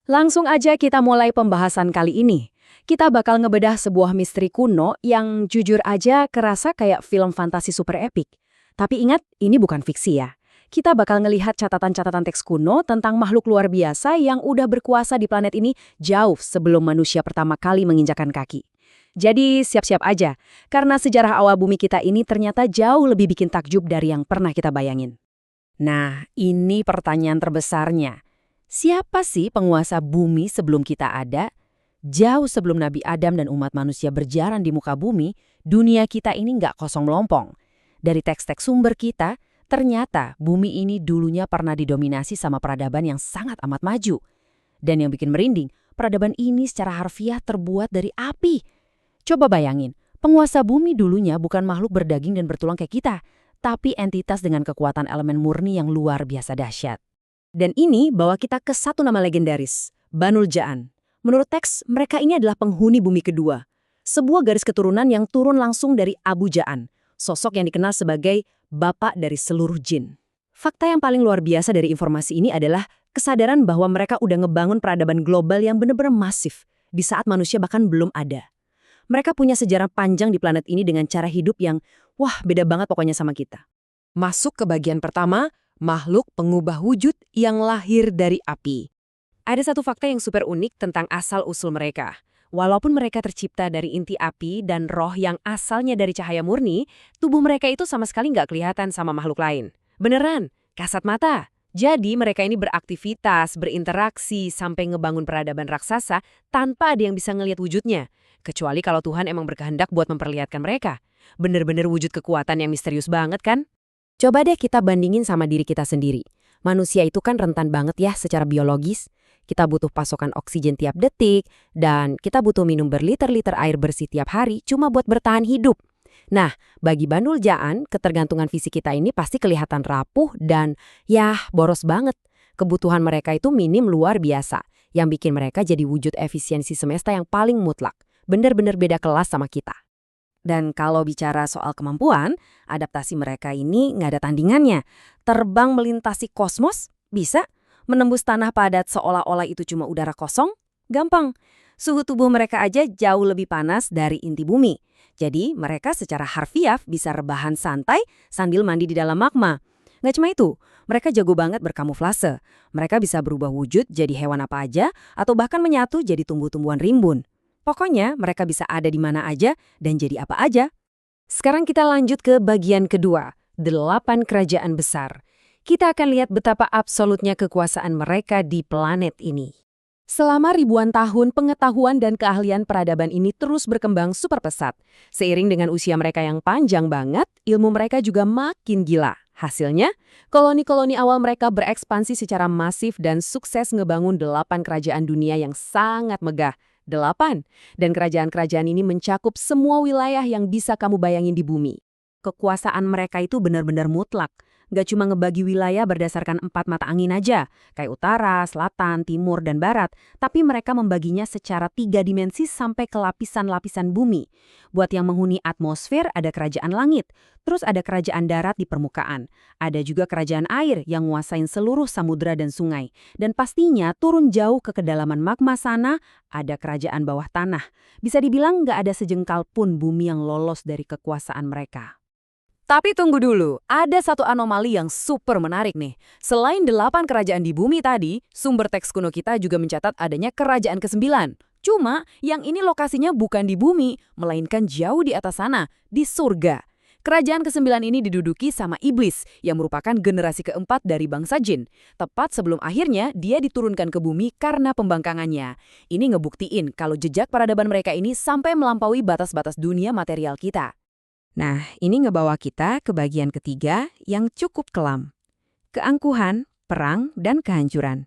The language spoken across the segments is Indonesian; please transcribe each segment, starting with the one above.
Langsung aja kita mulai pembahasan kali ini. Kita bakal ngebedah sebuah misteri kuno yang jujur aja kerasa kayak film fantasi super epic. Tapi ingat, ini bukan fiksi ya. Kita bakal ngelihat catatan-catatan teks kuno tentang makhluk luar biasa yang udah berkuasa di planet ini jauh sebelum manusia pertama kali menginjakan kaki. Jadi siap-siap aja, karena sejarah awal bumi kita ini ternyata jauh lebih bikin takjub dari yang pernah kita bayangin. Nah, ini pertanyaan terbesarnya. Siapa sih penguasa bumi sebelum kita ada? Jauh sebelum Nabi Adam dan umat manusia berjalan di muka bumi, dunia kita ini nggak kosong melompong. Dari teks-teks sumber kita, ternyata bumi ini dulunya pernah didominasi sama peradaban yang sangat amat maju. Dan yang bikin merinding, peradaban ini secara harfiah terbuat dari api. Coba bayangin, penguasa bumi dulunya bukan makhluk berdaging dan bertulang kayak kita, tapi entitas dengan kekuatan elemen murni yang luar biasa dahsyat. Dan ini bawa kita ke satu nama legendaris, Banul Ja'an. Menurut teks, mereka ini adalah penghuni bumi kedua. Sebuah garis keturunan yang turun langsung dari Abu Ja'an, sosok yang dikenal sebagai bapak dari seluruh jin. Fakta yang paling luar biasa dari informasi ini adalah kesadaran bahwa mereka udah ngebangun peradaban global yang benar-benar masif, di saat manusia bahkan belum ada. Mereka punya sejarah panjang di planet ini dengan cara hidup yang, wah beda banget pokoknya sama kita. Masuk ke bagian pertama, makhluk pengubah wujud yang lahir dari api. Ada satu fakta yang super unik tentang asal-usul mereka. Walaupun mereka tercipta dari inti api dan roh yang asalnya dari cahaya murni, tubuh mereka itu sama sekali nggak kelihatan sama makhluk lain. Beneran, kasat mata. Jadi mereka ini beraktivitas, berinteraksi, sampai ngebangun peradaban raksasa tanpa ada yang bisa ngelihat wujudnya. Kecuali kalau Tuhan emang berkehendak buat memperlihatkan mereka. Bener-bener wujud kekuatan yang misterius banget kan? Coba deh kita bandingin sama diri kita sendiri. Manusia itu kan rentan banget ya secara biologis. Kita butuh pasokan oksigen tiap detik, dan kita butuh minum berliter-liter air bersih tiap hari cuma buat bertahan hidup. Nah, bagi Banul Ja'an, ketergantungan fisik kita ini pasti kelihatan rapuh dan, yah, boros banget. Kebutuhan mereka itu minim luar biasa, yang bikin mereka jadi wujud efisiensi semesta yang paling mutlak. Bener-bener beda kelas sama kita. Dan kalau bicara soal kemampuan, adaptasi mereka ini nggak ada tandingannya. Terbang melintasi kosmos? Bisa. Menembus tanah padat seolah-olah itu cuma udara kosong? Gampang. Suhu tubuh mereka aja jauh lebih panas dari inti bumi. Jadi mereka secara harfiah bisa rebahan santai sambil mandi di dalam magma. Nggak cuma itu, mereka jago banget berkamuflase. Mereka bisa berubah wujud jadi hewan apa aja, atau bahkan menyatu jadi tumbuh-tumbuhan rimbun. Pokoknya mereka bisa ada di mana aja dan jadi apa aja. Sekarang kita lanjut ke bagian kedua, 8 kerajaan besar. Kita akan lihat betapa absolutnya kekuasaan mereka di planet ini. Selama ribuan tahun, pengetahuan dan keahlian peradaban ini terus berkembang super pesat. Seiring dengan usia mereka yang panjang banget, ilmu mereka juga makin gila. Hasilnya, koloni-koloni awal mereka berekspansi secara masif dan sukses ngebangun 8 kerajaan dunia yang sangat megah. 8. Dan kerajaan-kerajaan ini mencakup semua wilayah yang bisa kamu bayangin di bumi. Kekuasaan mereka itu benar-benar mutlak. Gak cuma ngebagi wilayah berdasarkan 4 mata angin aja, kayak utara, selatan, timur, dan barat, tapi mereka membaginya secara 3 dimensi sampai ke lapisan-lapisan bumi. Buat yang menghuni atmosfer, ada kerajaan langit, terus ada kerajaan darat di permukaan. Ada juga kerajaan air yang nguasain seluruh samudera dan sungai. Dan pastinya turun jauh ke kedalaman magma sana, ada kerajaan bawah tanah. Bisa dibilang gak ada sejengkal pun bumi yang lolos dari kekuasaan mereka. Tapi tunggu dulu, ada satu anomali yang super menarik nih. Selain 8 kerajaan di bumi tadi, sumber teks kuno kita juga mencatat adanya kerajaan ke-9. Cuma, yang ini lokasinya bukan di bumi, melainkan jauh di atas sana, di surga. Kerajaan ke-9 ini diduduki sama iblis, yang merupakan generasi keempat dari bangsa jin. Tepat sebelum akhirnya dia diturunkan ke bumi karena pembangkangannya. Ini ngebuktiin kalau jejak peradaban mereka ini sampai melampaui batas-batas dunia material kita. Nah, ini ngebawa kita ke bagian ketiga yang cukup kelam. Keangkuhan, perang, dan kehancuran.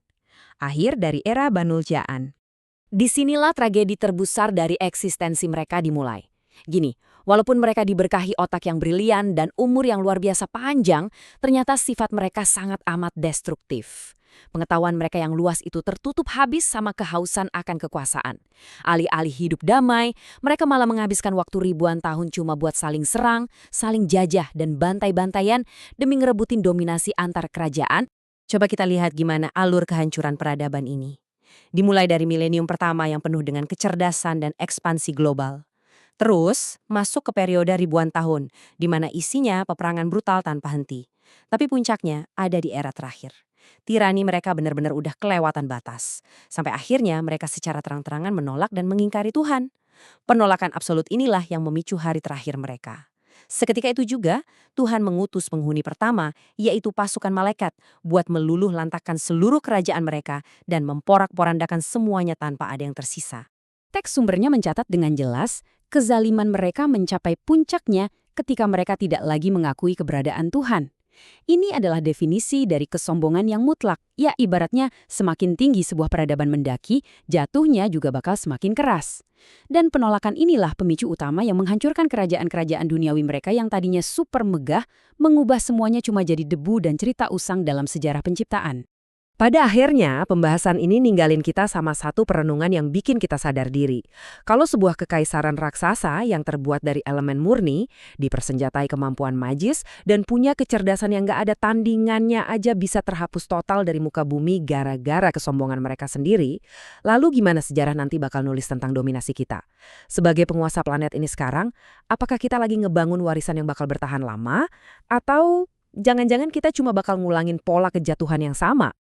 Akhir dari era Banul Ja'an. Disinilah tragedi terbesar dari eksistensi mereka dimulai. Gini, walaupun mereka diberkahi otak yang brilian dan umur yang luar biasa panjang, ternyata sifat mereka sangat amat destruktif. Pengetahuan mereka yang luas itu tertutup habis sama kehausan akan kekuasaan. Alih-alih hidup damai, mereka malah menghabiskan waktu ribuan tahun cuma buat saling serang, saling jajah dan bantai-bantaian demi ngerebutin dominasi antar kerajaan. Coba kita lihat gimana alur kehancuran peradaban ini. Dimulai dari milenium pertama yang penuh dengan kecerdasan dan ekspansi global. Terus, masuk ke periode ribuan tahun, di mana isinya peperangan brutal tanpa henti. Tapi puncaknya ada di era terakhir. Tirani mereka benar-benar udah kelewatan batas. Sampai akhirnya mereka secara terang-terangan menolak dan mengingkari Tuhan. Penolakan absolut inilah yang memicu hari terakhir mereka. Seketika itu juga, Tuhan mengutus penghuni pertama, yaitu pasukan malaikat, buat meluluh lantakkan seluruh kerajaan mereka dan memporak-porandakan semuanya tanpa ada yang tersisa. Teks sumbernya mencatat dengan jelas, kezaliman mereka mencapai puncaknya ketika mereka tidak lagi mengakui keberadaan Tuhan. Ini adalah definisi dari kesombongan yang mutlak. Ya, ibaratnya semakin tinggi sebuah peradaban mendaki, jatuhnya juga bakal semakin keras. Dan penolakan inilah pemicu utama yang menghancurkan kerajaan-kerajaan duniawi mereka yang tadinya super megah, mengubah semuanya cuma jadi debu dan cerita usang dalam sejarah penciptaan. Pada akhirnya, pembahasan ini ninggalin kita sama satu perenungan yang bikin kita sadar diri. Kalau sebuah kekaisaran raksasa yang terbuat dari elemen murni, dipersenjatai kemampuan magis, dan punya kecerdasan yang gak ada tandingannya aja bisa terhapus total dari muka bumi gara-gara kesombongan mereka sendiri, lalu gimana sejarah nanti bakal nulis tentang dominasi kita? Sebagai penguasa planet ini sekarang, apakah kita lagi ngebangun warisan yang bakal bertahan lama? Atau jangan-jangan kita cuma bakal ngulangin pola kejatuhan yang sama?